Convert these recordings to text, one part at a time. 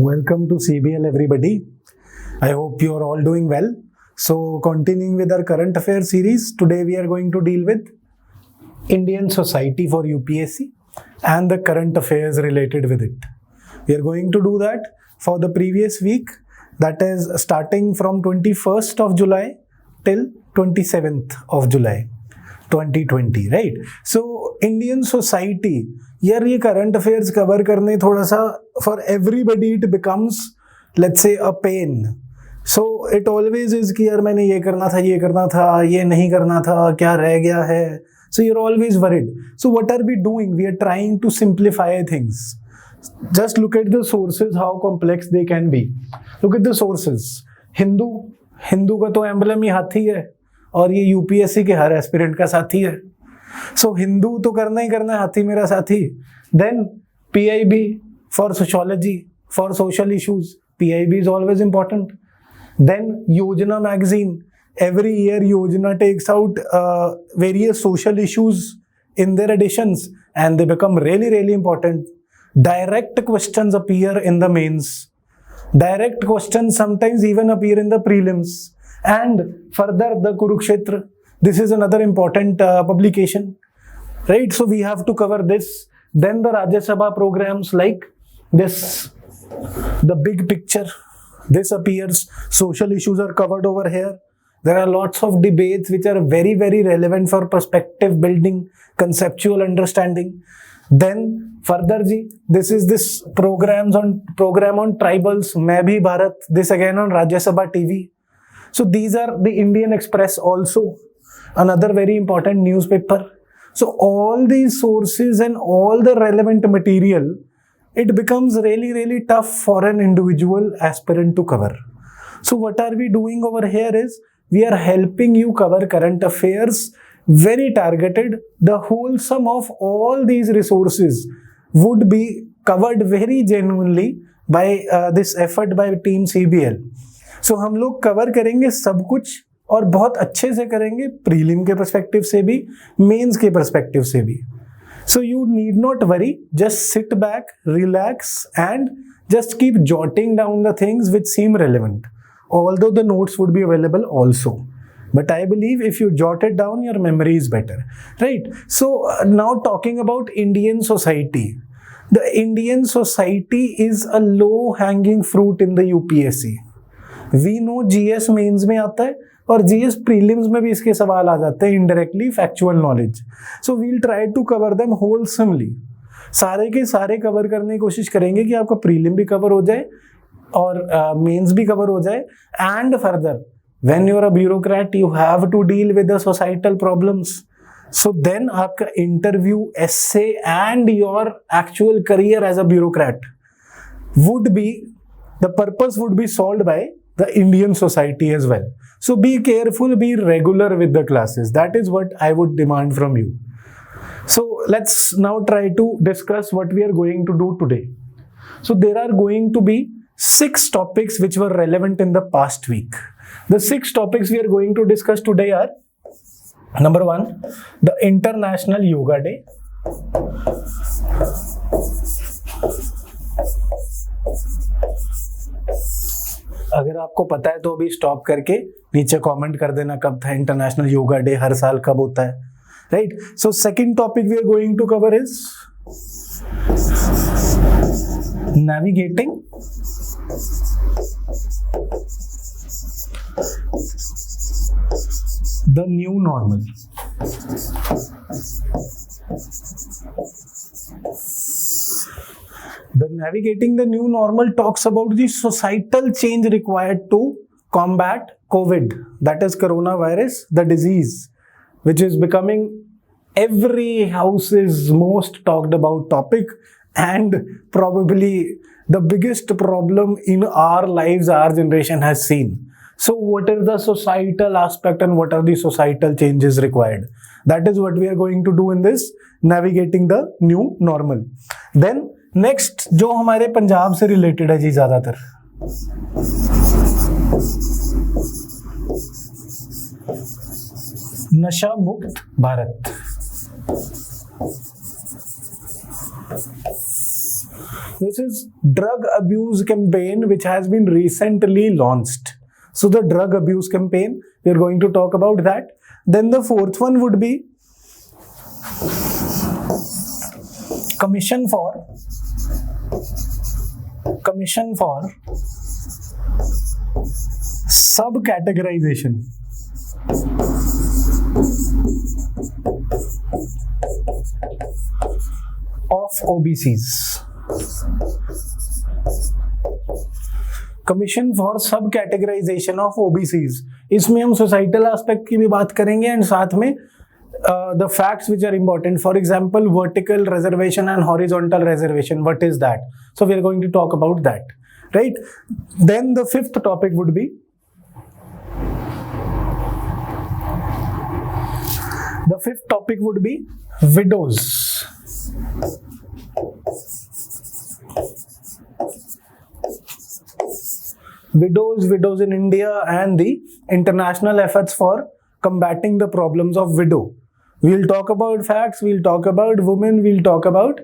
Welcome to CBL everybody. I hope you are all doing well. So continuing with our current affairs series, today we are going to deal with Indian society for UPSC and the current affairs related with it. We are going to do that for the previous week, that is starting from 21st of July till 27th of July 2020, right? So Indian society, यार ये current affairs cover करने थोड़ा सा for everybody it becomes, let's say, a pain. So it always is कि यार मैंने ये करना था, ये नहीं करना था, क्या रह गया है. So you're always worried. So what are we doing? We are trying to simplify things. Just look at the sources, how complex they can be. Look at the sources. Hindu का तो एम्बलम ही हाथी है और ये यूपीएससी के हर aspirant का साथी है. सो हिंदू तो करना ही करना है, हाथी मेरा साथी. Then PIB for sociology, for social issues. PIB is always important. Then Yojana magazine, every year Yojana takes out various social issues in their editions and they become really, really important. Direct questions appear in the mains. Direct questions sometimes even appear in the prelims. And further, the Kurukshetra, this is another important publication, right? So we have to cover this. Then the Rajya Sabha programs like this, the big picture, this appears. Social issues are covered over here. There are lots of debates which are very, very relevant for perspective building, conceptual understanding. Then further this is this program on tribals, Main Bhi Bharat, this again on Rajya Sabha TV. So these are the Indian Express also, another very important newspaper. So all these sources and all the relevant material, it becomes really, really tough for an individual aspirant to cover. So what are we doing over here is, we are helping you cover current affairs, very targeted. The whole sum of all these resources would be covered very genuinely by this effort by team CBL. So हम लोग cover करेंगे सब कुछ और बहुत अच्छे से करेंगे, prelim के perspective से भी, mains के perspective से भी. So you need not worry, just sit back, relax and just keep jotting down the things which seem relevant. Although the notes would be available also. But I believe if you jot it down, your memory is better, right? So now talking about Indian society. The Indian society is a low-hanging fruit in the UPSC. We know GS mains में आता है और GS prelims में भी इसके सवाल आ जाते हैं indirectly, factual knowledge. So we'll try to cover them wholesomely. सारे के सारे cover करने की कोशिश करेंगे कि आपका prelim भी cover हो जाए और मेंस भी कवर हो जाए. And further when you are a bureaucrat you have to deal with the societal problems. So then आपका interview, essay and your actual career as a bureaucrat would be, the purpose would be solved by the Indian society as well. So be careful, be regular with the classes. That is what I would demand from you. So let's now try to discuss what we are going to do today. So there are going to be 6 topics which were relevant in the past week. The 6 topics we are going to discuss today are: number 1, the International Yoga Day. अगर आपको पता है तो अभी stop करके नीचे comment कर देना कब था इंटरनेशनल योगा डे, हर साल कब होता है, right? So second topic we are going to cover is navigating the new normal. Navigating the new normal talks about the societal change required to combat COVID, that is coronavirus, the disease, which is becoming every house's most talked about topic and probably the biggest problem in our lives our generation has seen. So what is the societal aspect and what are the societal changes required? That is what we are going to do in this navigating the new normal. Then next जो हमारे पंजाब से related है जी ज़्यादातर, नशा मुक्त Bharat. This is drug abuse campaign which has been recently launched. So the drug abuse campaign, we are going to talk about that. Then the fourth one would be Commission for Subcategorization of OBCs. Commission for सब categorisation of OBCs. इसमें हम societal aspect की भी बात करेंगे and साथ में the facts which are important. For example, vertical reservation and horizontal reservation. What is that? So we are going to talk about that, right? Then the fifth topic would be widows. Widows in India and the international efforts for combating the problems of widow. We'll talk about facts, we'll talk about women, we'll talk about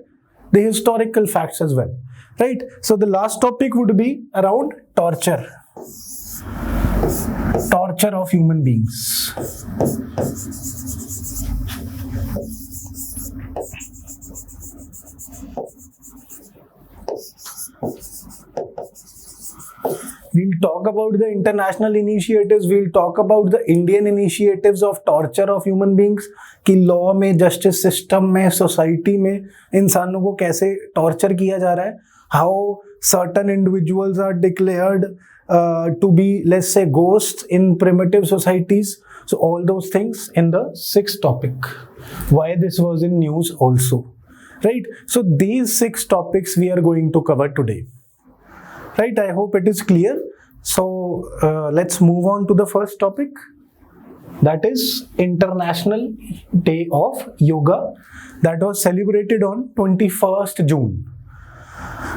the historical facts as well, right? So the last topic would be around torture of human beings. We'll talk about the international initiatives, we'll talk about the Indian initiatives of torture of human beings, कि law में, justice system में, society में इंसानों को कैसे torture किया जा रहा है, how certain individuals are declared to be, let's say, ghosts in primitive societies. So all those things in the sixth topic. Why this was in news also, right? So these 6 topics we are going to cover today, right? I hope it is clear. So let's move on to the first topic. That is International Day of Yoga that was celebrated on 21st June.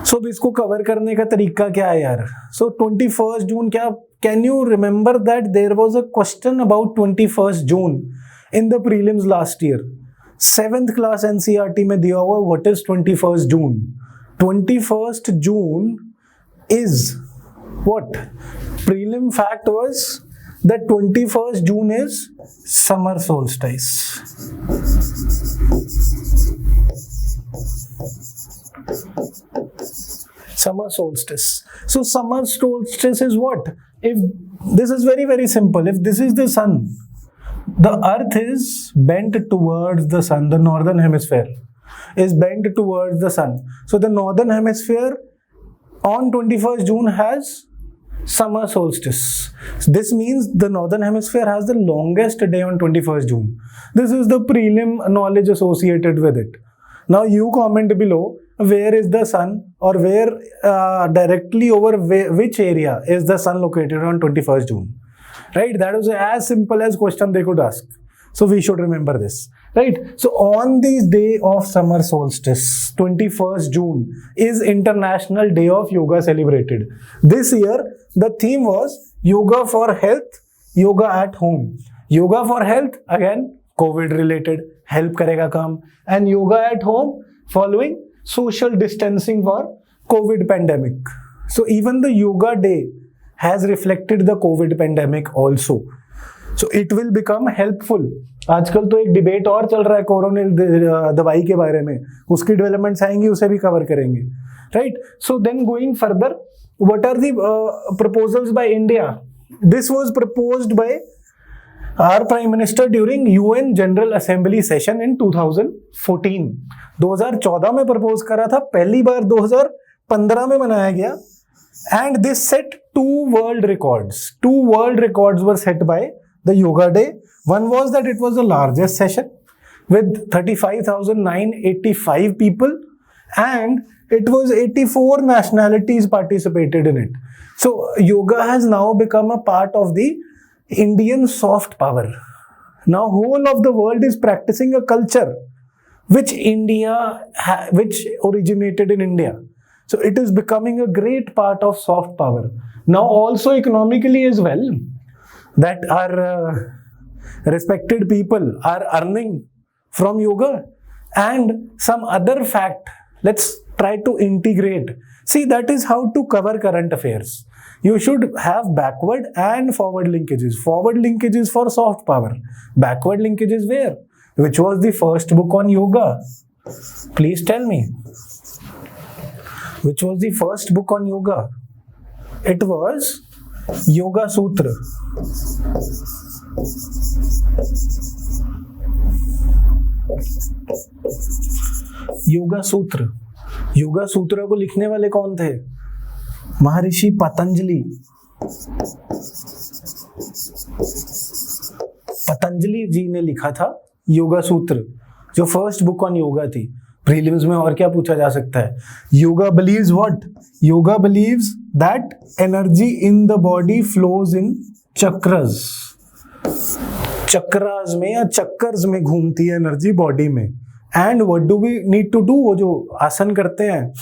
So इसको cover करने का तरीका क्या है यार? So 21st June क्या? Can you remember that there was a question about 21st June in the prelims last year? 7th class NCERT में दिया हुआ what is 21st June? 21st June is what? Prelim fact was that 21st June is summer solstice. Summer solstice. So summer solstice is what? If this is very, very simple. If this is the sun, the earth is bent towards the sun. The northern hemisphere is bent towards the sun. So the northern hemisphere on 21st June has summer solstice. This means the northern hemisphere has the longest day on 21st June. This is the prelim knowledge associated with it. Now you comment below where is the sun, or where directly over which area is the sun located on 21st June, right? That was as simple as question they could ask. So we should remember this, right? So on this day of summer solstice, 21st June is International Day of Yoga celebrated. This year the theme was Yoga for Health, Yoga at Home. Yoga for Health, again COVID related, help karega काम, and Yoga at Home following social distancing for COVID pandemic. So even the Yoga Day has reflected the COVID pandemic also. So it will become helpful. आजकल तो एक debate और चल रहा है कोरोनिल दवाई के बारे में, उसकी डेवलपमेंट्स आएंगी, उसे भी कवर करेंगे, right? So then going further, what are the proposals by India? This was proposed by our prime minister during UN general assembly session in 2014. 2014 में प्रपोज करा था, पहली बार 2015 में बनाया गया. And this set 2 world records. 2 world records were set by the Yoga Day. One was that it was the largest session with 35,985 people, and it was 84 nationalities participated in it. So yoga has now become a part of the Indian soft power. Now whole of the world is practicing a culture which originated in India. So it is becoming a great part of soft power. Now also economically as well, that our respected people are earning from yoga. And some other fact, let's try to integrate. See, that is how to cover current affairs. You should have backward and forward linkages. Forward linkages for soft power. Backward linkages where? Which was the first book on yoga? Please tell me. Which was the first book on yoga? It was Yoga Sutra. Yoga सूत्र. योगा सूत्र को लिखने वाले कौन थे? महर्षि पतंजलि. पतंजलि जी ने लिखा था योगा सूत्र, जो फर्स्ट बुक ऑन योगा थी. प्रीलिम्स में और क्या पूछा जा सकता है? Yoga believes what? Yoga believes that energy in the body flows in chakras. Chakras में या चक्कर्स में घूमती है एनर्जी बॉडी में. And what do we need to do? वो जो आसन करते हैं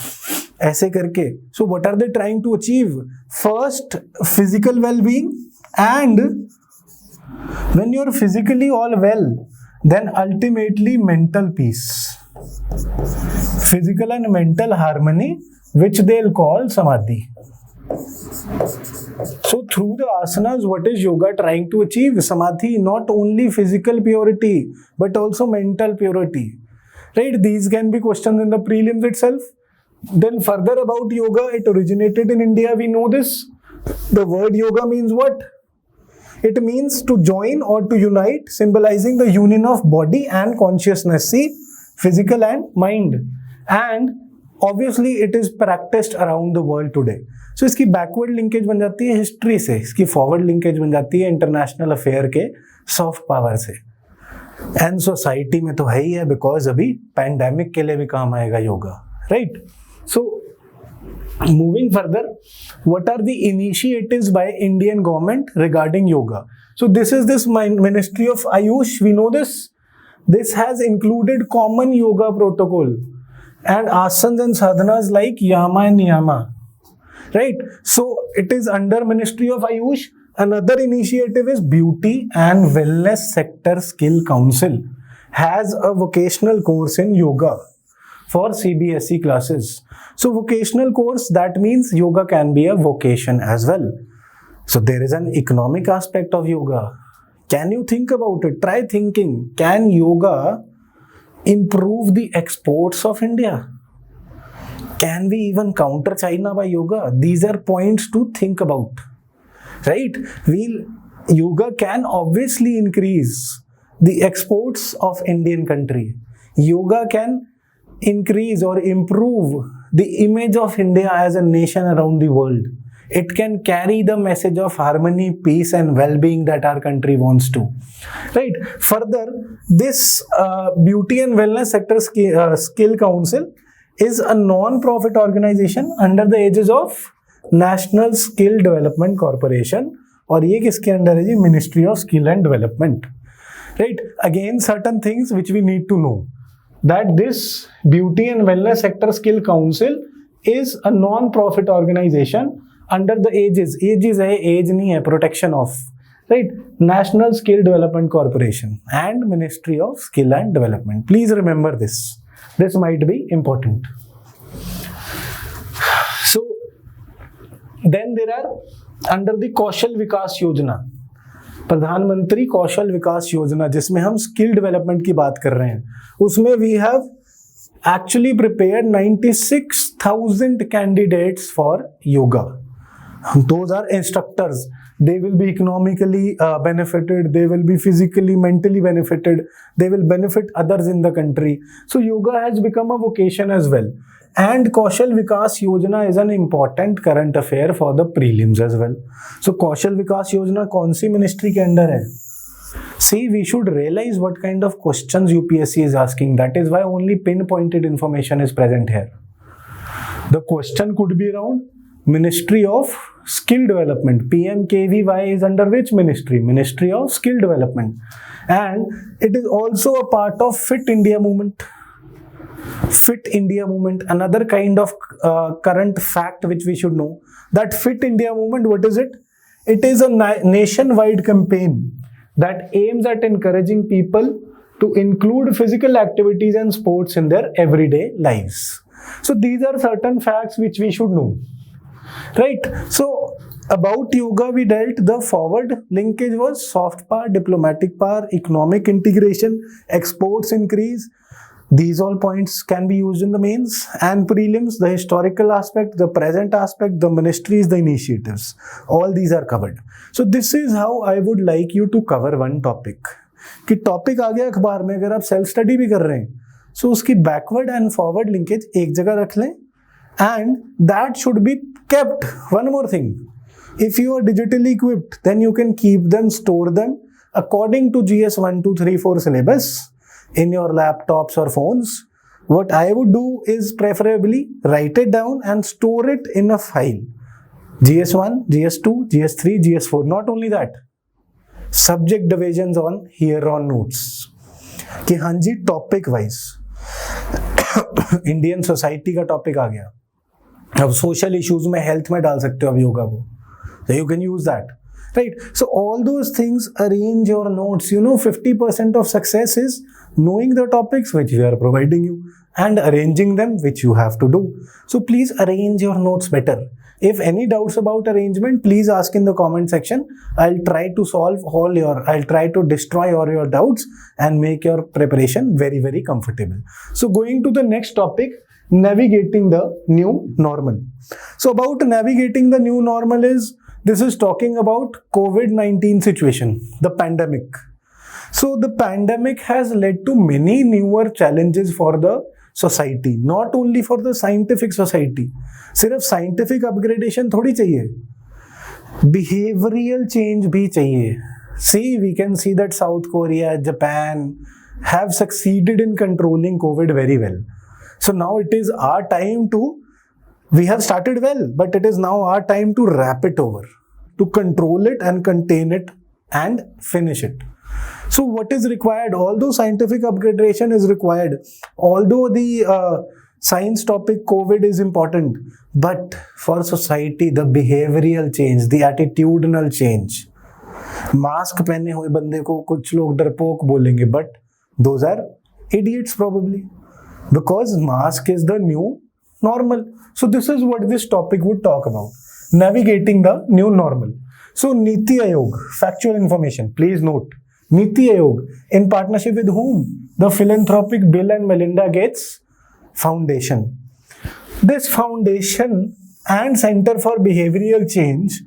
ऐसे करके. So what are they trying to achieve? First physical wellbeing, and when you are physically all well, then ultimately mental peace, physical and mental harmony, which they'll call samadhi. So through the asanas, what is yoga trying to achieve? Samadhi, not only physical purity but also mental purity, right? These can be questions in the prelims itself. Then further about yoga, it originated in India, we know this. The word yoga means what? It means to join or to unite, symbolizing the union of body and consciousness. See, physical and mind. And obviously it is practiced around the world today. So इसकी backward linkage बन जाती है history से, इसकी forward linkage बन जाती है international affair के सॉफ्ट पावर से. एंड सोसाइटी में तो है ही है, बिकॉज अभी पैंडेमिक के लिए भी काम आएगा yoga, right? So moving further, what are the initiatives by Indian government regarding yoga? So this is this ministry of AYUSH, we know this. This has included common yoga protocol and asanas and sadhanas like yama and niyama, right? So it is under Ministry of Ayush. Another initiative is Beauty and Wellness Sector Skill Council has a vocational course in yoga for CBSE classes. So vocational course, that means yoga can be a vocation as well. So there is an economic aspect of yoga. Can you think about it? Try thinking. Can yoga improve the exports of India? Can we even counter China by yoga? These are points to think about, right? Yoga can obviously increase the exports of Indian country. Yoga can increase or improve the image of India as a nation around the world. It can carry the message of harmony, peace and well-being that our country wants to, right? Further, this Beauty and Wellness Sector Skill Council is a non-profit organization under the aegis of National Skill Development Corporation, और ये किसके under है जी? Ministry of Skill and Development, right? Again, certain things which we need to know, that this Beauty and Wellness Sector Skill Council is a non-profit organization under the aegis है, age नहीं है, protection of, right? National Skill Development Corporation and Ministry of Skill and Development. Please remember this. This might be important. So then there are under the कौशल विकास योजना, प्रधानमंत्री कौशल विकास योजना, जिसमें हम skill development की बात कर रहे हैं, उसमें we have actually prepared 96,000 candidates for yoga. Those are instructors. They will be economically benefited. They will be physically, mentally benefited. They will benefit others in the country. So yoga has become a vocation as well. And Kaushal Vikas Yojana is an important current affair for the prelims as well. So Kaushal Vikas Yojana कौन सी ministry के अंदर है? See, we should realize what kind of questions UPSC is asking. That is why only pinpointed information is present here. The question could be around Ministry of Skill Development. PMKVY is under which ministry? Ministry of Skill Development. And it is also a part of Fit India movement. Fit India movement, another kind of current fact which we should know, that Fit India movement, what is it? It is a nationwide campaign that aims at encouraging people to include physical activities and sports in their everyday lives. So these are certain facts which we should know, right? So about yoga we dealt. The forward linkage was soft power, diplomatic power, economic integration, exports increase. These all points can be used in the mains and prelims. The historical aspect, the present aspect, the ministries, the initiatives, all these are covered. So this is how I would like you to cover one topic. कि topic आ गया अखबार में, अगर आप self study भी कर रहे हैं, सो उसकी बैकवर्ड एंड फॉरवर्ड लिंकेज एक जगह रख लें, and that should be kept. One more thing, if you are digitally equipped, then you can keep them, store them according to GS 1, 2, 3, 4 syllabus in your laptops or phones. What I would do is preferably write it down and store it in a file. GS1, GS2, GS3, GS4. Not only that, subject divisions on here on notes. कि हाँ जी topic wise Indian society का topic आ गया, अब social issues में health में डाल सकते हो अब योगा को. So you can use that, right? So all those things, arrange your notes. 50% of success is knowing the topics which we are providing you and arranging them, which you have to do. So please arrange your notes better. If any doubts about arrangement, please ask in the comment section. I'll try to solve I'll try to destroy all your doubts and make your preparation very, very comfortable. So going to the next topic, navigating the new normal. So about navigating the new normal this is talking about COVID-19 situation, the pandemic. So the pandemic has led to many newer challenges for the society, not only for the scientific society. सिर्फ scientific upgradation थोड़ी चाहिए, behavioral change भी चाहिए. See, we can see that South Korea, Japan have succeeded in controlling COVID very well. So now it is our time we have started well, but it is now our time to wrap it over, to control it and contain it and finish it. So what is required? Although scientific upgradation is required, although the science topic COVID is important, but for society, the behavioral change, the attitudinal change. Mask पहने हुए बंदे को कुछ लोग डरपोक बोलेंगे, but those are idiots probably, because mask is the new normal. So this is what this topic would talk about, navigating the new normal. So Niti Aayog, factual information, please note. Niti Aayog, in partnership with whom? The philanthropic Bill and Melinda Gates Foundation. This foundation and Center for Behavioral Change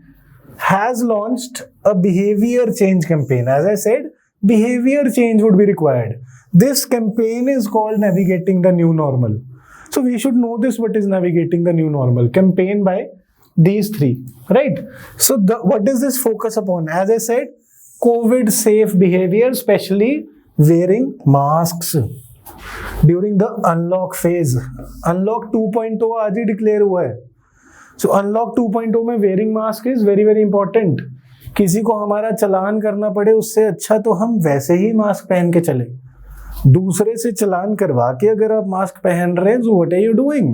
has launched a behavior change campaign. As I said, behavior change would be required. This campaign is called Navigating the New Normal. So we should know this, what is Navigating the New Normal. Campaign by these three, right? So what does this focus upon? As I said, COVID safe behavior, especially wearing masks during the unlock phase. Unlock 2.0 आज ही declare हुआ है. So unlock 2.0 में wearing mask is very, very important. किसी को हमारा चालान करना पड़े उससे अच्छा तो हम वैसे ही मास्क पहन के चले. दूसरे से चालान करवा के अगर आप मास्क पहन रहे हैं, so what are you doing?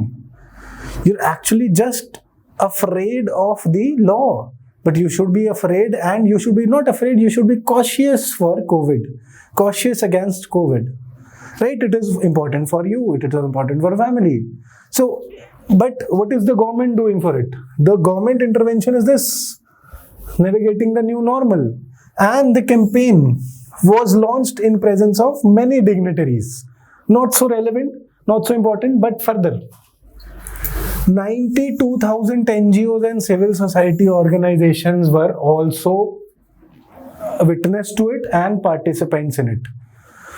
You're actually just afraid of the law. But you should be afraid, and you should be not afraid, you should be cautious for COVID. Cautious against COVID. Right? It is important for you. It is important for family. So, but what is the government doing for it? The government intervention is this, navigating the new normal. And the campaign was launched in presence of many dignitaries. Not so relevant, not so important, but further. 92,000 NGOs and civil society organizations were also witness to it and participants in it.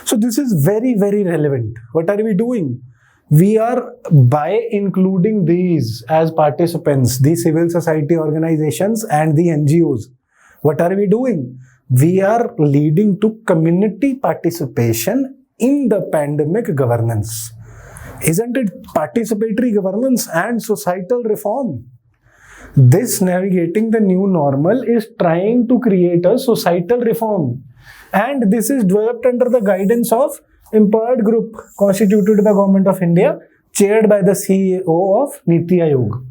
So this is very, very relevant. What are we doing? We are, by including these as participants, the civil society organizations and the NGOs, what are we doing? We are leading to community participation in the pandemic governance. Isn't it participatory governance and societal reform? This navigating the new normal is trying to create a societal reform. And this is developed under the guidance of Empowered Group constituted by Government of India, chaired by the CEO of Niti Aayog.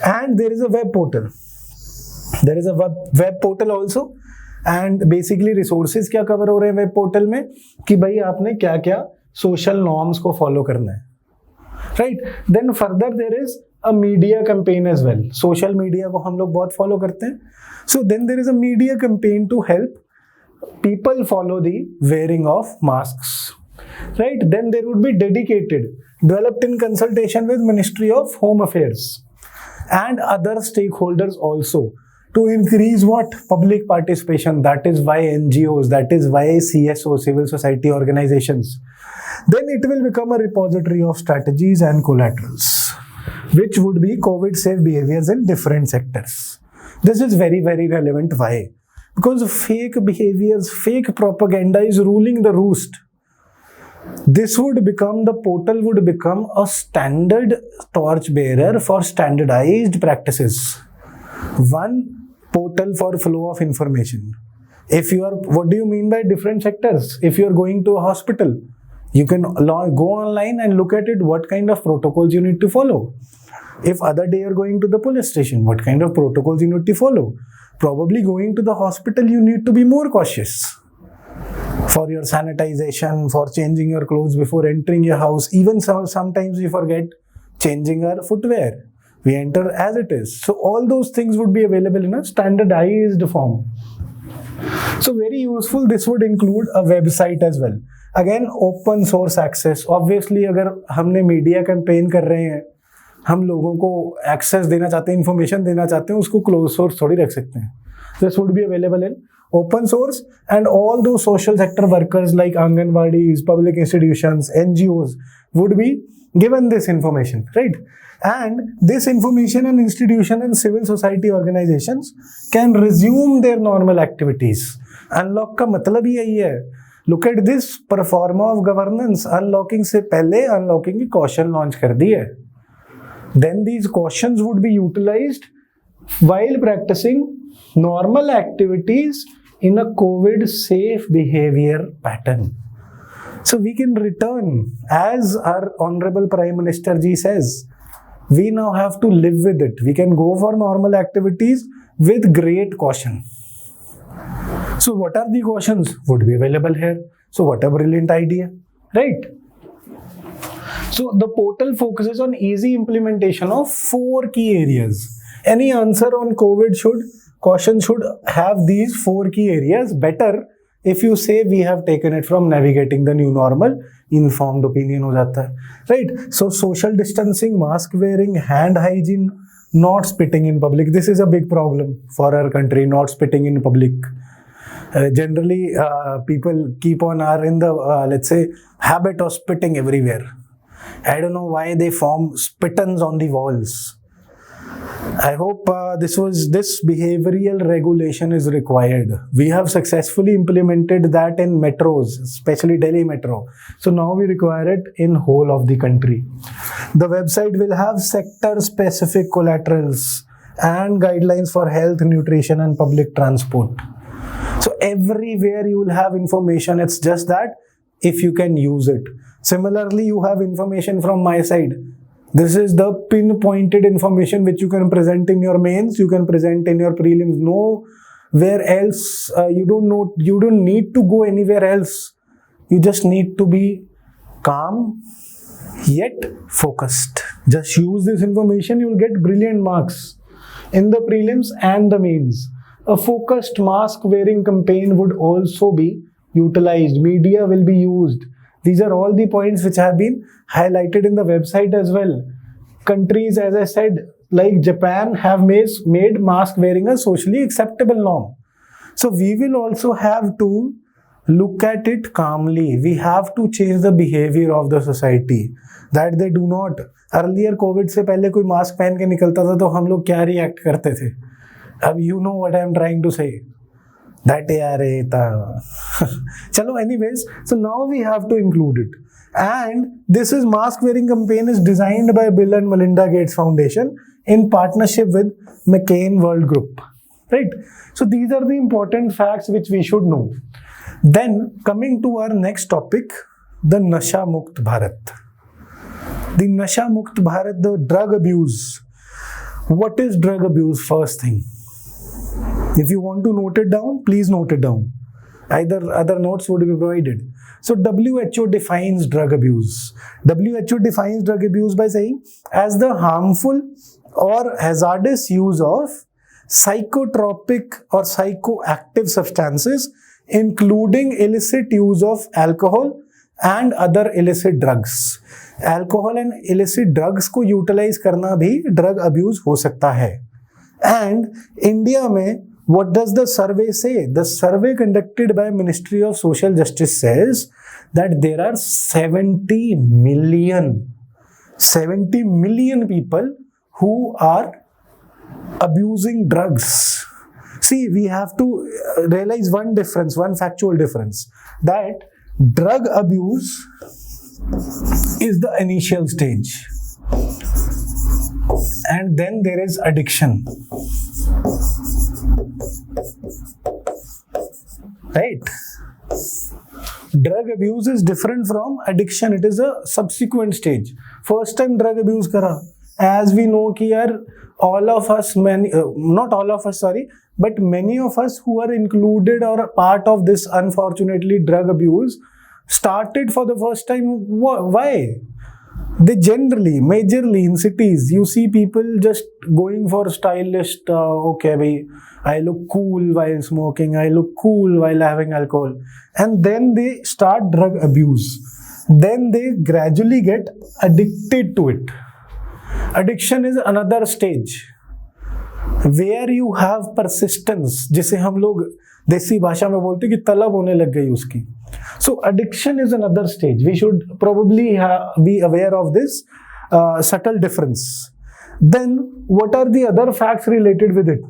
And there is a web portal. There is a web portal also. And basically resources क्या cover हो रहे हैं web portal में कि भाई आपने क्या क्या social norms को follow करना है. right? Then further there is a media campaign as well. Social media को हम लोग बहुत follow करते हैं. So then there is a media campaign to help people follow the wearing of masks, right? Then there would be dedicated, developed in consultation with Ministry of Home Affairs and other stakeholders also, to increase what? Public participation. That is why NGOs, that is why CSO, civil society organizations. Then it will become a repository of strategies and collaterals, which would be COVID safe behaviors in different sectors. This is very, very relevant. Why? Because fake behaviors, fake propaganda is ruling the roost. This would become, the portal would become a standard torchbearer for standardized practices. One portal for flow of information. If you are, what do you mean by different sectors? If you are going to a hospital, you can go online and look at it, what kind of protocols you need to follow. If other day you're going to the police station, what kind of protocols you need to follow. Probably going to the hospital, you need to be more cautious for your sanitization, for changing your clothes before entering your house. Even sometimes we forget changing our footwear. We enter as it is. So all those things would be available in a standardized form. So very useful. This would include a website as well. Again, open source access. Obviously, अगर हमने media campaign कर रहे हैं, हम लोगों को access देना चाहते हैं, इंफॉर्मेशन देना चाहते हैं, उसको क्लोज सोर्स थोड़ी रख सकते हैं. This would be available in open source, and all those social sector workers like Anganwadis, public institutions, NGOs would be given this information, right? And this information and institution and civil society organizations can resume their normal activities. Unlock का मतलब ही यही है. Look at this performa of governance. Unlocking से पहले unlocking की caution launch कर दी है. Then these cautions would be utilized while practicing normal activities in a COVID safe behavior pattern. So we can return, as our Honorable Prime Minister ji says, we now have to live with it. We can go for normal activities with great caution. So what are the cautions? Would be available here. So what a brilliant idea, right? So the portal focuses on easy implementation of 4 key areas. Any answer on COVID caution should have these 4 key areas. Better if you say we have taken it from navigating the new normal, informed opinion ho jata hai, right? So social distancing, mask wearing, hand hygiene, not spitting in public. This is a big problem for our country, not spitting in public. Generally, people are in the, let's say, habit of spitting everywhere. I don't know why they form spittons on the walls. I hope this behavioral regulation is required. We have successfully implemented that in metros, especially Delhi Metro. So now we require it in whole of the country. The website will have sector-specific collaterals and guidelines for health, nutrition, and public transport. So everywhere you will have information. It's just that if you can use it. Similarly, you have information from my side. This is the pinpointed information which you can present in your mains, you can present in your prelims. Nowhere else. You don't need to go anywhere else. You just need to be calm yet focused. Just use this information, you will get brilliant marks in the prelims and the mains. A focused mask wearing campaign would also be utilized. Media will be used. These are all the points which have been highlighted in the website as well. Countries, as I said, like Japan have made mask wearing a socially acceptable norm. So we will also have to look at it calmly. We have to change the behavior of the society that they do not. Earlier COVID से पहले कोई mask पहन के निकलता था तो हम लोग क्या रिएक्ट करते थे. अब you know what I am trying to say. That Chalo, anyways, so now we have to include it. And this is mask wearing campaign is designed by Bill and Melinda Gates Foundation in partnership with McCain World Group. Right? So these are the important facts which we should know. Then coming to our next topic, the Nasha Mukt Bharat. The Nasha Mukt Bharat, the drug abuse. What is drug abuse? First thing. If you want to note it down, please note it down. Either other notes would be provided. So WHO defines drug abuse. WHO defines drug abuse by saying as the harmful or hazardous use of psychotropic or psychoactive substances, including illicit use of alcohol and other illicit drugs. Alcohol and illicit drugs को utilize करना भी drug abuse हो सकता है. And India में, what does the survey say? The survey conducted by Ministry of Social Justice says that there are 70 million people who are abusing drugs. See, we have to realize one difference, one factual difference, that drug abuse is the initial stage. And then there is addiction. Right? Drug abuse is different from addiction. It is a subsequent stage. First time drug abuse kara. As we know ki yaar, all of us, not all of us, sorry, but many of us who are included or a part of this unfortunately drug abuse started for the first time. Why? They generally, majorly in cities, you see people just going for stylish, okay, bhai, I look cool while smoking, I look cool while having alcohol. And then they start drug abuse. Then they gradually get addicted to it. Addiction is another stage where you have persistence, जिसे हम लोग देसी भाषा में बोलते हैं कि तलब होने लग गई उसकी. So addiction is another stage. We should probably be aware of this subtle difference. Then what are the other facts related with it?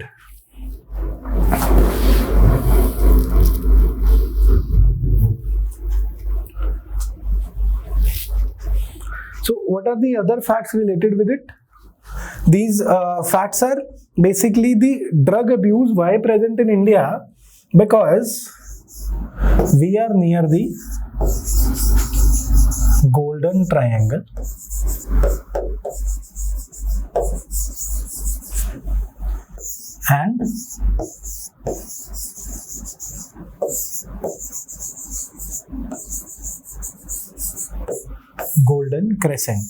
So what are the other facts related with it? These facts are basically the drug abuse. Why present in India? Because we are near the Golden Triangle and Golden Crescent.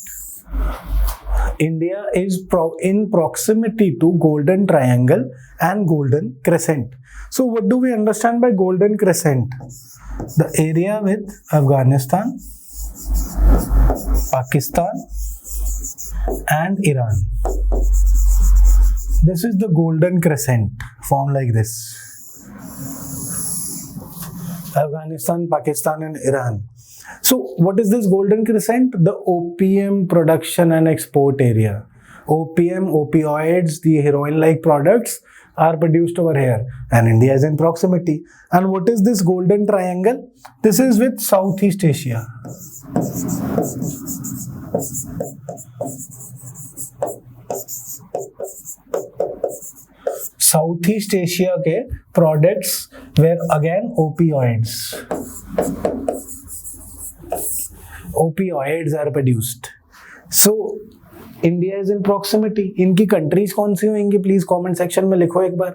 India is in proximity to Golden Triangle and Golden Crescent. So what do we understand by Golden Crescent? The area with Afghanistan, Pakistan and Iran. This is the Golden Crescent, formed like this. Afghanistan, Pakistan and Iran. So what is this Golden Crescent? The opium production and export area. Opium, opioids, the heroin-like products are produced over here, and India is in proximity. And what is this Golden Triangle? This is with Southeast Asia. Southeast Asia के products were again opioids. Opioids are produced. So India is in proximity. इनकी countries कौन सी होंगी? Please comment section में लिखो एक बार.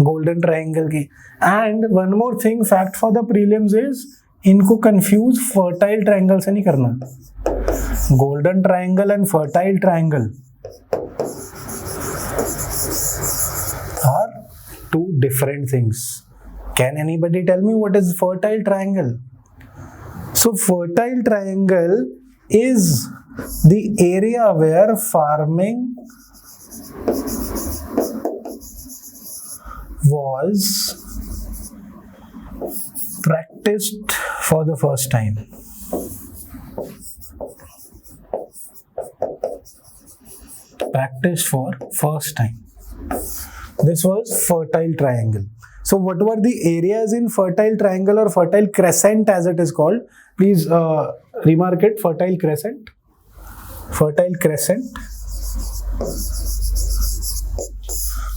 Golden Triangle की. And one more thing, fact for the prelims is इनको confuse fertile triangle से नहीं करना. Golden Triangle and fertile triangle are two different things. Can anybody tell me what is fertile triangle? So fertile triangle is the area where farming was practiced for the first time. Practiced for first time. This was fertile triangle. So what were the areas in fertile triangle or fertile crescent as it is called? Please remark it, fertile crescent. Fertile crescent.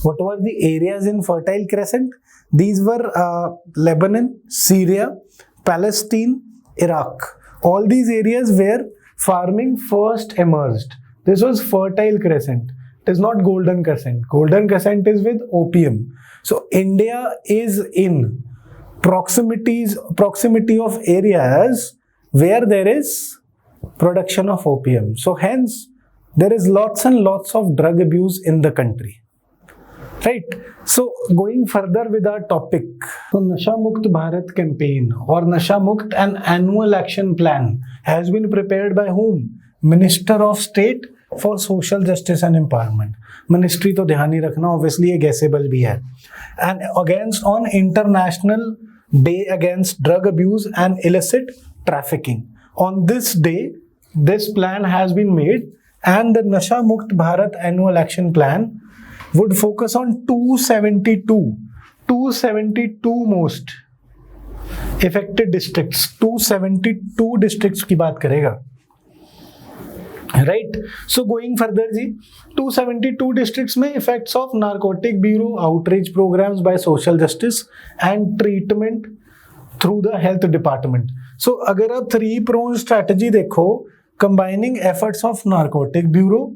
What were the areas in fertile crescent? These were Lebanon, Syria, Palestine, Iraq. All these areas where farming first emerged. This was fertile crescent. It is not golden crescent. Golden crescent is with opium. So India is in proximity of areas where there is production of opium. So hence there is lots and lots of drug abuse in the country. Right. So going further with our topic, so Nasha Mukt Bharat campaign or Nasha Mukt, an annual action plan, has been prepared by whom? Minister of State for Social Justice and Empowerment. Ministry तो ध्यान ही रखना, obviously ये guessable भी है. And against on International Day Against Drug Abuse and Illicit Trafficking. On this day, this plan has been made, and the Nasha Mukt Bharat annual action plan would focus on 272 most affected districts. 272 districts की बात करेगा. Right. So going further जी, 272 districts में effects of narcotic bureau outreach programs by social justice and treatment through the health department. So अगर आप 3-pronged strategy देखो, combining efforts of narcotic bureau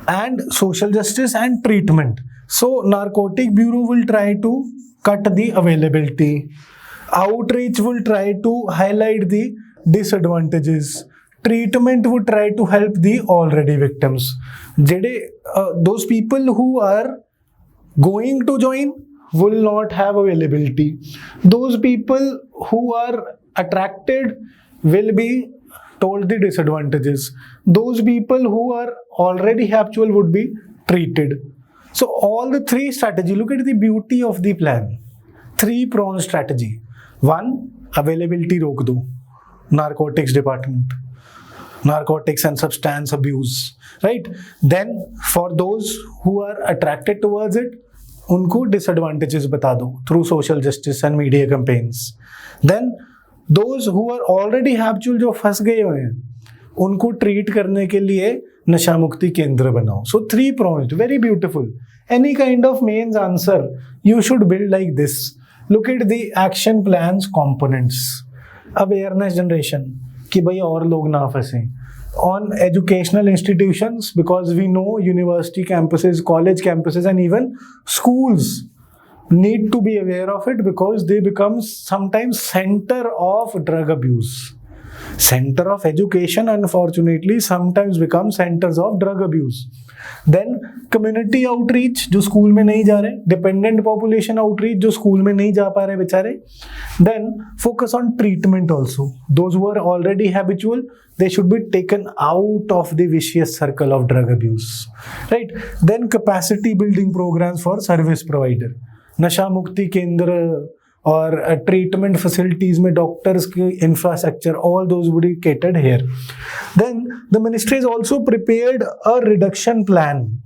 and social justice and treatment. So narcotic bureau will try to cut the availability. Outreach will try to highlight the disadvantages. Treatment would try to help the already victims. Those people who are going to join will not have availability. Those people who are attracted will be told the disadvantages. Those people who are already habitual would be treated. So all the three strategy, look at the beauty of the plan. 3-pronged strategy. 1, availability रोक दो, narcotics department, narcotics and substance abuse, right? Then for those who are attracted towards it, उनको disadvantages बता दो through social justice and media campaigns. Then those who are already habitual, जो फंस गए हुए हैं, उनको treat करने के लिए नशा मुक्ति केंद्र बनाओ. So 3-pronged, very beautiful. Any kind of mains answer you should build like this. Look at the action plans components. Awareness generation कि भाई और लोग ना फंसे. On educational institutions, because we know university campuses, college campuses and even schools need to be aware of it, because they become sometimes center of drug abuse. Center of education, unfortunately, sometimes become centers of drug abuse. Then community outreach, जो school में नहीं जा रहे, dependent population outreach, जो school में नहीं जा पा रहे बेचारे. Then focus on treatment also. Those who are already habitual, they should be taken out of the vicious circle of drug abuse. Right? Then capacity building programs for service provider. नशा मुक्ति केंद्र और ट्रीटमेंट फैसिलिटीज में doctors की infrastructure, all those would be catered here. Then the ministry has also prepared a reduction plan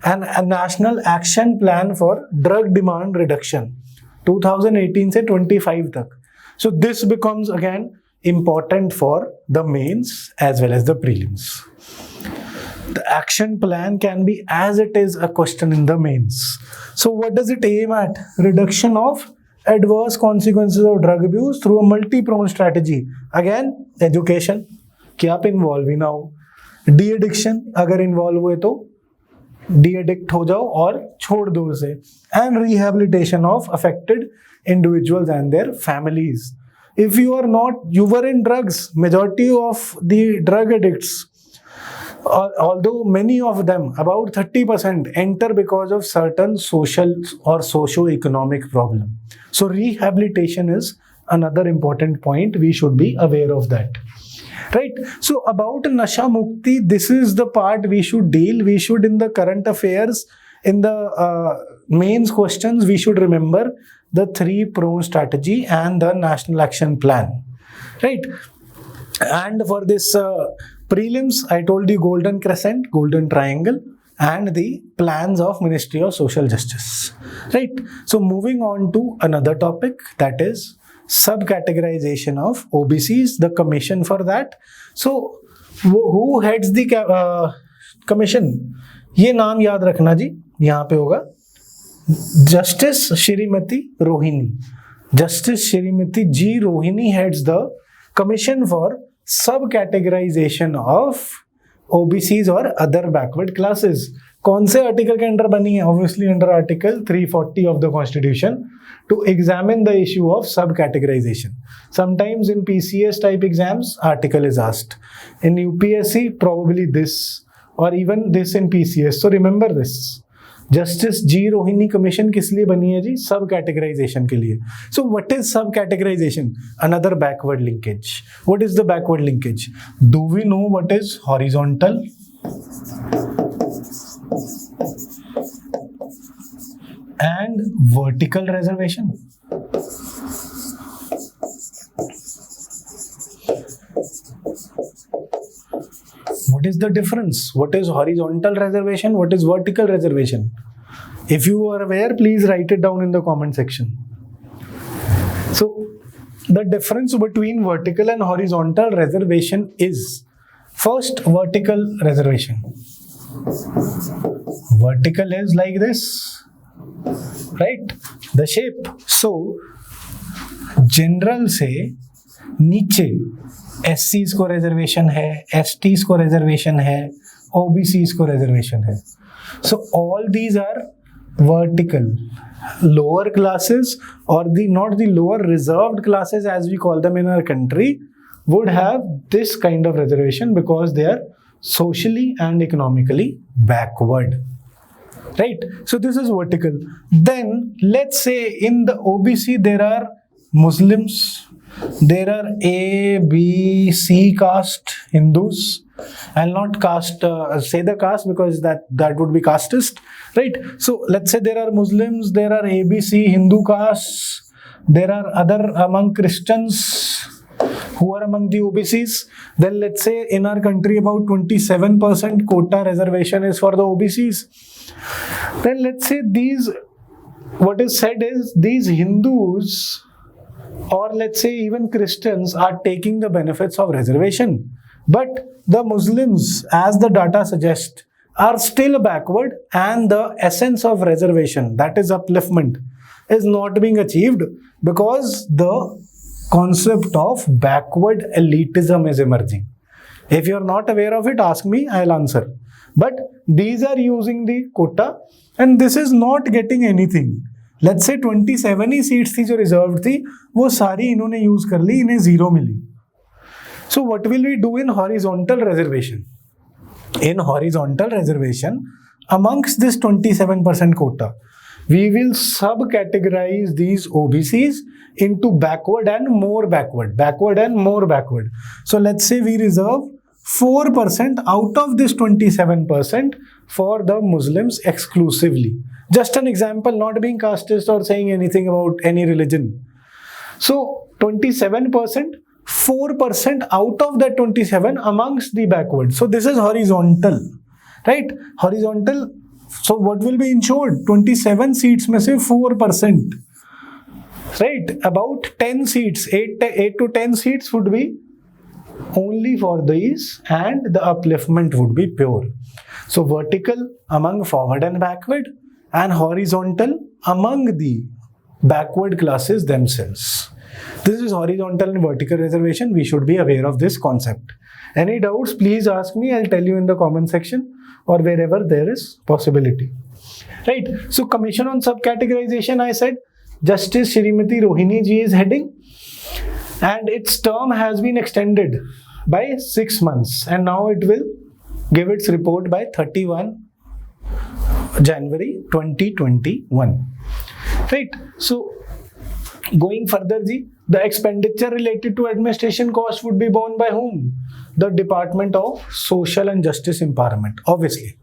and a national action plan for drug demand reduction 2018 से 25 तक. So this becomes again important for the mains as well as the prelims. The action plan can be as it is a question in the mains. So what does it aim at? Reduction of adverse consequences of drug abuse through a multi-pronged strategy. Again, education, कि आप involve ही ना हो. De-addiction, अगर involve हुए तो de-addict हो जाओ और छोड़ दो उसे. And rehabilitation of affected individuals and their families. If you are not, you were in drugs, majority of the drug addicts, although many of them, about 30%, enter because of certain social or socio-economic problem. So rehabilitation is another important point. We should be aware of that. Right? So about Nasha Mukti, this is the part we should deal. We should, in the current affairs, in the mains questions, we should remember the 3-pronged strategy and the national action plan. Right? And for this prelims, I told you golden crescent, golden triangle, and the plans of Ministry of Social Justice. Right? So moving on to another topic, that is subcategorization of OBCs, the commission for that. So who heads the commission? ये नाम याद रखना जी, यहाँ पे होगा Justice Shrimati Rohini. Justice Shrimati G. Rohini heads the commission for subcategorization of OBCs or other backward classes. कौन से article के अंडर बनी है? Obviously under article 340 of the constitution to examine the issue of sub-categorization. Sometimes in PCS type exams, article is asked. In UPSC, probably this, or even this in PCS. So remember this. Justice G. Rohini Commission किस लिए बनी है जी? Sub-categorization के लिए. So what is sub-categorization? Another backward linkage. What is the backward linkage? Do we know what is horizontal? And vertical reservation. What is the difference? What is horizontal reservation? What is vertical reservation? If you are aware, please write it down in the comment section. So, the difference between vertical and horizontal reservation is, first, vertical reservation. Vertical is like this. Right, the shape. So general से नीचे SCs को reservation है, STs को reservation है, OBCs को reservation है. So all these are vertical. Lower classes, or not the lower reserved classes as we call them in our country, would have this kind of reservation because they are socially and economically backward. Right, so this is vertical. Then let's say in the OBC there are Muslims, there are A, B, C caste Hindus. I'll not say the caste because that would be casteist, right? So let's say there are Muslims, there are A, B, C Hindu castes, there are other among Christians who are among the OBCs. Then let's say in our country about 27% quota reservation is for the OBCs. Then let's say what is said is these Hindus, or let's say even Christians, are taking the benefits of reservation. But the Muslims, as the data suggest, are still backward, and the essence of reservation, that is upliftment, is not being achieved because the concept of backward elitism is emerging. If you are not aware of it, ask me, I'll answer. But these are using the quota and this is not getting anything. Let's say 27 he seats थी जो reserve थी, वो सारी इन्होंने use कर ली, इन्हें zero मिली. So what will we do in horizontal reservation? In horizontal reservation, amongst this 27% quota, we will sub-categorize these OBCs into backward and more backward, backward and more backward. So let's say we reserve 4% out of this 27% for the Muslims exclusively. Just an example, not being casteist or saying anything about any religion. So 27%, 4% out of that 27 amongst the backward. So this is horizontal, right? Horizontal. So what will be ensured? 27 seats में से 4%, right? About 10 seats, 8 to 10 seats would be only for these, and the upliftment would be pure. So vertical among forward and backward, and horizontal among the backward classes themselves. This is horizontal and vertical reservation. We should be aware of this concept. Any doubts, please ask me. I'll tell you in the comment section or wherever there is possibility. Right. So Commission on Subcategorization, I said, Justice Shrimati Rohini ji is heading, and its term has been extended by 6 months, and now it will give its report by 31 January 2021. Right. So going further, the expenditure related to administration cost would be borne by whom? The Department of Social and Justice Empowerment. Obviously,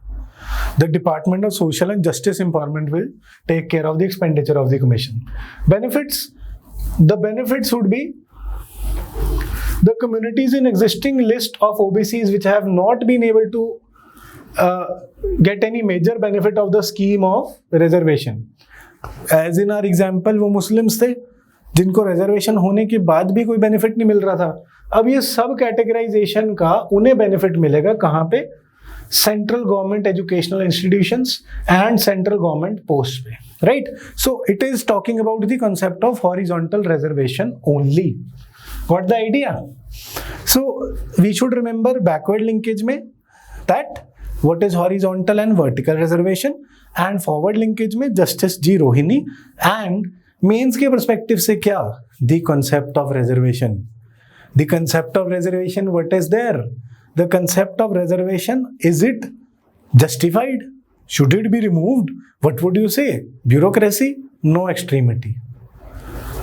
the Department of Social and Justice Empowerment will take care of the expenditure of the commission. Benefits. The benefits would be the communities in existing list of OBCs which have not been able to get any major benefit of the scheme of reservation. As in our example, वो Muslims थे जिनको reservation होने के बाद भी कोई benefit नहीं मिल रहा था. अब ये सब कैटेगराइजेशन का उन्हें बेनिफिट मिलेगा कहाँ पे? Central government educational institutions and central government post पे, right? So it is talking about the concept of horizontal reservation only. Got the idea? So we should remember backward linkage में that what is horizontal and vertical reservation, and forward linkage में Justice G Rohini, and mains के perspective से क्या, the concept of reservation. The concept of reservation, what is there? The concept of reservation, is it justified? Should it be removed? What would you say? Bureaucracy? No extremity.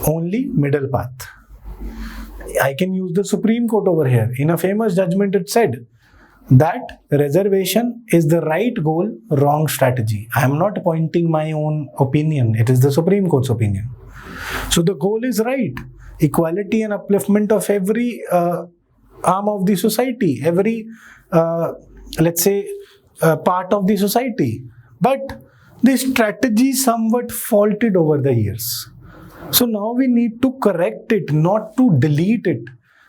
Only middle path. I can use the Supreme Court over here. In a famous judgment, it said that reservation is the right goal, wrong strategy. I am not pointing my own opinion. It is the Supreme Court's opinion. So the goal is right. Equality and upliftment of every arm of the society, every, let's say, part of the society. But the strategy somewhat faulted over the years. So now we need to correct it, not to delete it.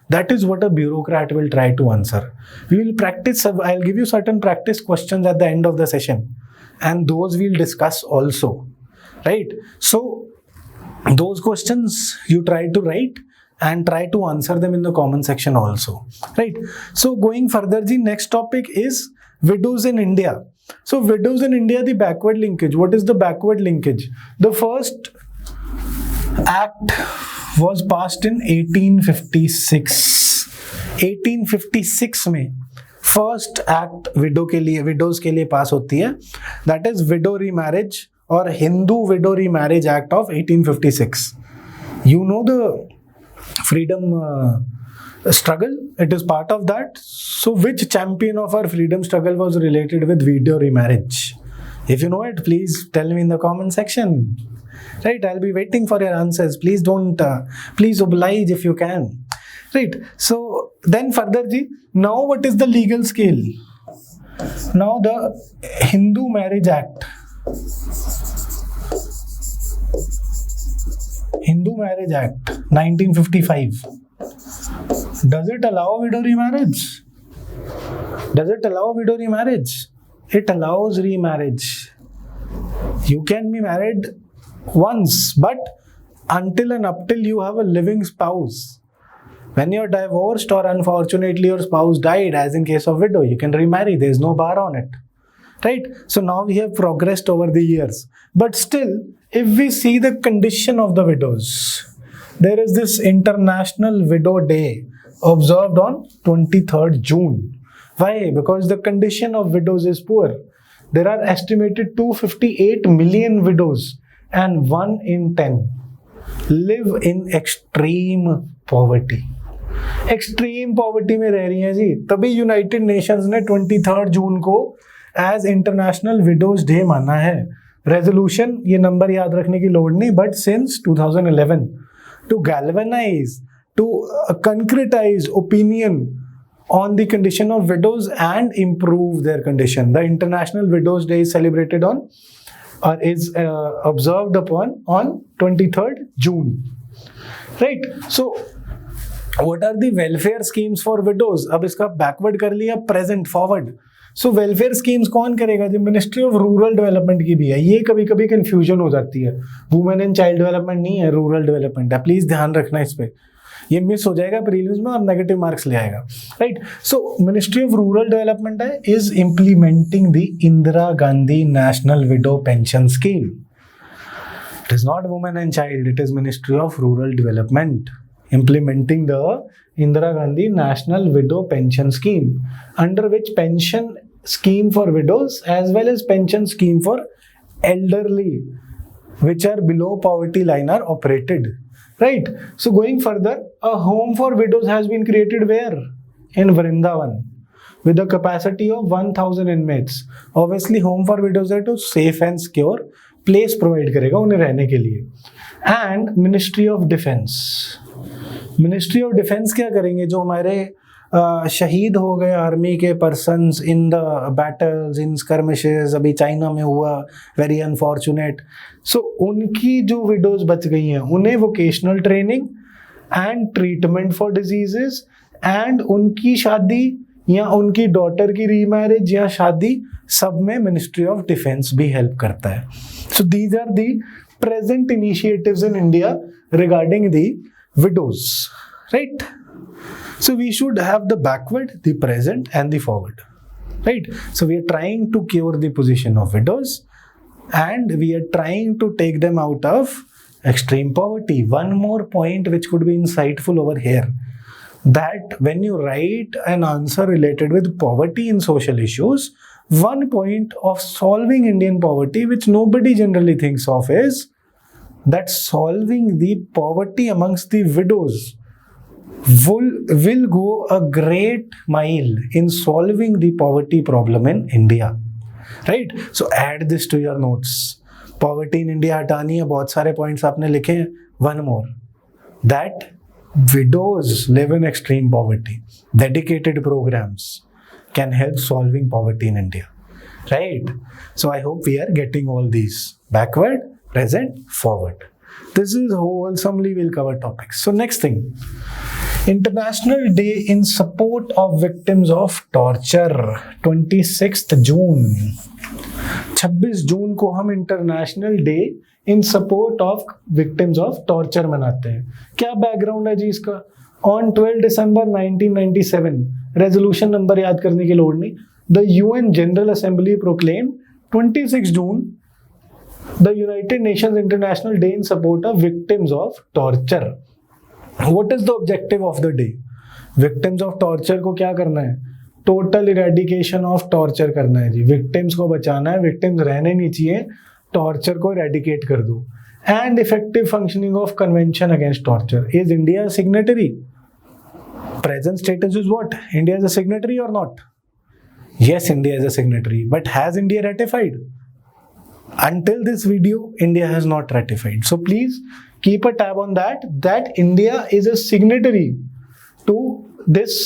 That is what a bureaucrat will try to answer. We will practice, I'll give you certain practice questions at the end of the session, and those we'll discuss also, right? So those questions you try to write and try to answer them in the comment section also, right? So going further, the next topic is widows in India. So widows in India, the backward linkage. What is the backward linkage? The first act was passed in 1856. 1856 में first act widows के लिए पास होती है, that is widow remarriage और Hindu window remarriage act of 1856. You know the freedom struggle, it is part of that. So which champion of our freedom struggle was related with widow remarriage? If you know it, please tell me in the comment section, right? I'll be waiting for your answers. Please don't please oblige if you can, right? So then further ji, now what is the legal scale? Now the Hindu Marriage Act, Hindu Marriage Act 1955. Does it allow widow remarriage? Does it allow widow remarriage? It allows remarriage. You can be married once, but until and up till you have a living spouse. When you're divorced or unfortunately your spouse died, as in case of widow, you can remarry. There's no bar on it, right? So now we have progressed over the years. But still, if we see the condition of the widows, there is this International Widow Day observed on 23rd June. Why? Because the condition of widows is poor. There are estimated 258 million widows and 1 in 10 live in extreme poverty. Extreme poverty में रह रही हैं जी. तभी United Nations ने 23rd जून को as international widows day माना है. Resolution, ये नंबर याद रखने की लोड़ नहीं, but since 2011 to galvanize, to concretize opinion on the condition of widows and improve their condition. The International Widows Day is celebrated on or is observed upon on 23rd June. Right? So, what are the welfare schemes for widows? अब इसका backward कर लिया, present, forward. सो welfare schemes कौन करेगा? जो ministry of rural development की भी है. ये कभी कभी कंफ्यूजन हो जाती है. वुमेन एंड चाइल्ड डेवलपमेंट नहीं है, रूरल डेवलपमेंट है. प्लीज ध्यान रखना इस पे, ये मिस हो जाएगा प्रीलिम्स में और नेगेटिव मार्क्स ले आएगा, right? So ministry of rural development है is implementing the Indira Gandhi national widow pension scheme. It is not women and child, it is ministry of rural development implementing the Indira Gandhi National Widow Pension Scheme, under which pension scheme for widows as well as pension scheme for elderly which are below poverty line are operated, right? So going further, a home for widows has been created where? In Vrindavan, with a capacity of 1000 inmates. Obviously home for widows है तो safe and secure place provide करेगा उन्हें रहने के लिए. And Ministry of Defense, ministry of defence क्या करेंगे? जो हमारे शहीद हो गए आर्मी के persons in the battles, in skirmishes, अभी चाइना में हुआ, वेरी अनफॉर्चुनेट. सो उनकी जो विडोज बच गई हैं उन्हें vocational training and treatment for diseases and उनकी शादी या उनकी डॉटर की रीमैरिज या शादी, सब में मिनिस्ट्री ऑफ डिफेंस भी हेल्प करता है. So these are the present initiatives in India regarding the widows, right? So we should have the backward, the present and the forward. right? So we are trying to cure the position of widows, and we are trying to take them out of extreme poverty. One more point which could be insightful over here, that when you write an answer related with poverty in social issues, one point of solving Indian poverty which nobody generally thinks of is that solving the poverty amongst the widows will go a great mile in solving the poverty problem in India, right? So add this to your notes. Poverty in India हटानी है, बहुत सारे points आपने लिखे हैं. One more, that widows live in extreme poverty. Dedicated programs can help solving poverty in India, right? So I hope we are getting all these backward, present, forward. This is wholesomely we'll cover topics. So next thing, International Day in support of victims of torture, 26th June. 26 जून को हम international day in support of victims of torture मनाते हैं. क्या background है जी इसका? On 12 December 1997, resolution number याद करने की लोड़ नहीं, the UN general assembly proclaim 26 June the United Nations international day in support of victims of torture. What is the objective of the day? Victims of torture को क्या करना है? Total eradication of torture करना है जी. Victims को बचाना है, victims रहने नहीं चाहिए, टॉर्चर को इरेडिकेट कर दो. And effective functioning of convention against torture. Is India signatory? Present status is what? India is a signatory और not? Yes, India is a signatory, but has India ratified? Until this video, India has not ratified. So please keep a tab on that India is a signatory to this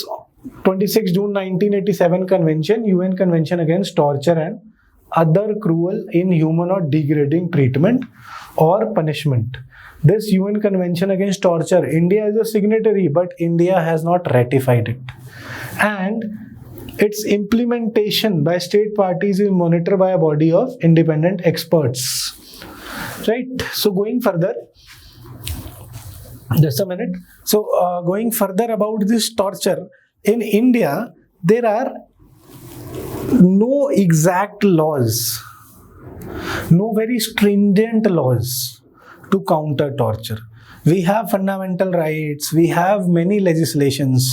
26 June 1987 convention, UN Convention Against Torture and Other Cruel, Inhuman or Degrading Treatment or Punishment. This UN Convention Against Torture, India is a signatory, but India has not ratified it. And its implementation by state parties is monitored by a body of independent experts. Right? So going further, just a minute. So going further about this torture, in India, there are no exact laws, no very stringent laws to counter torture. We have fundamental rights, we have many legislations,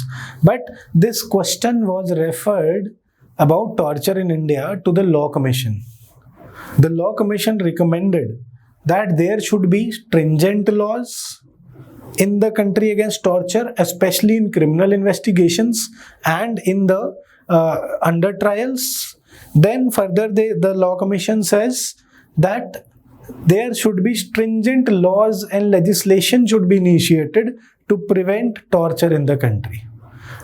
but this question was referred about torture in India to the Law Commission. The Law Commission recommended that there should be stringent laws in the country against torture, especially in criminal investigations and in the under trials. Then further the Law Commission says that there should be stringent laws and legislation should be initiated to prevent torture in the country,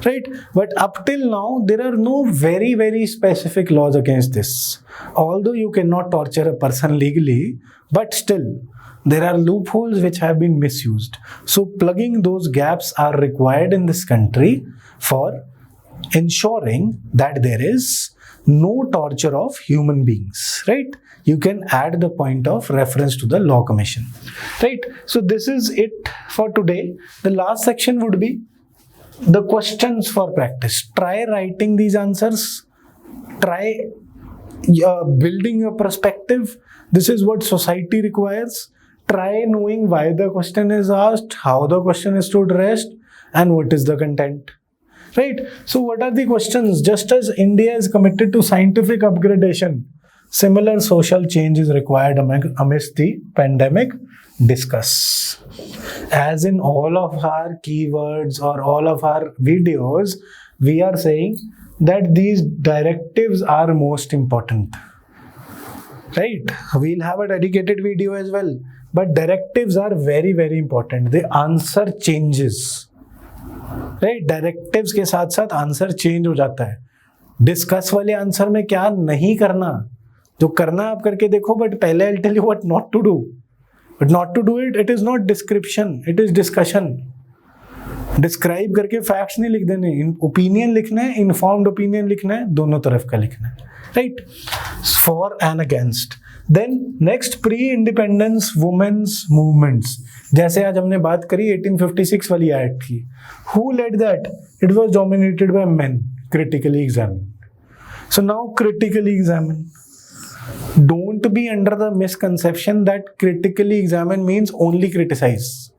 right? But up till now, there are no very, very specific laws against this. Although you cannot torture a person legally, but still, there are loopholes which have been misused. So plugging those gaps are required in this country for ensuring that there is no torture of human beings, right? You can add the point of reference to the Law Commission, right? So this is it for today. The last section would be the questions for practice. Try writing these answers. Try building your perspective. This is what society requires. Try knowing why the question is asked, how the question is to addressed, and what is the content. Right? So what are the questions? Just as India is committed to scientific upgradation, similar social change is required amidst the pandemic. Discuss. As in all of our keywords or all of our videos, we are saying that these directives are most important. Right? We'll have a dedicated video as well. But directives are very, very important. The answer changes. Right, directives के साथ साथ answer change हो जाता है. Discuss वाले answer में क्या नहीं करना, जो करना आप करके देखो, बट पहले I will tell you what not to do. But not to do it is not description, it is discussion. Describe करके फैक्ट्स नहीं लिख देने, ओपिनियन लिखना है, इन्फॉर्म्ड ओपिनियन लिखना है, दोनों तरफ का लिखना है. Right, for and against. Then next, pre independence women's movements. जैसे आज हमने बात करी 1856 वाली एक्ट की. Who led that? It was dominated by men. Critically examine. So now critically examine. Don't be under the misconception that critically examine means only criticize.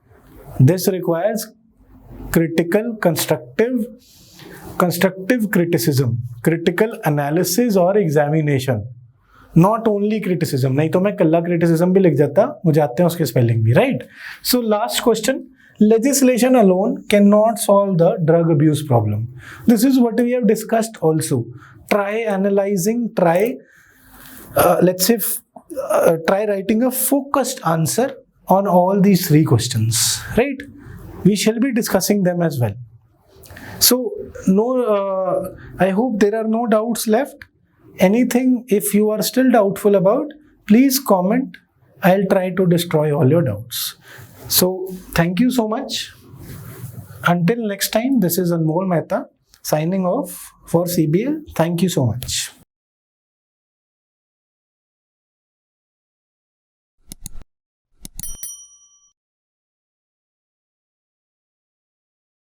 This requires critical, constructive criticism, critical analysis or examination. Not only criticism. नहीं तो मैं कल्ला criticism भी लिख जाता, मुझे आते हैं उसके spelling भी, right? So last question. Legislation alone cannot solve the drug abuse problem. This is what we have discussed also. Try analyzing, try writing a focused answer on all these three questions, right? We shall be discussing them as well. So, I hope there are no doubts left. Anything, if you are still doubtful about, please comment. I'll try to destroy all your doubts. So, thank you so much. Until next time, this is Anmol Mehta signing off for CBL. Thank you so much.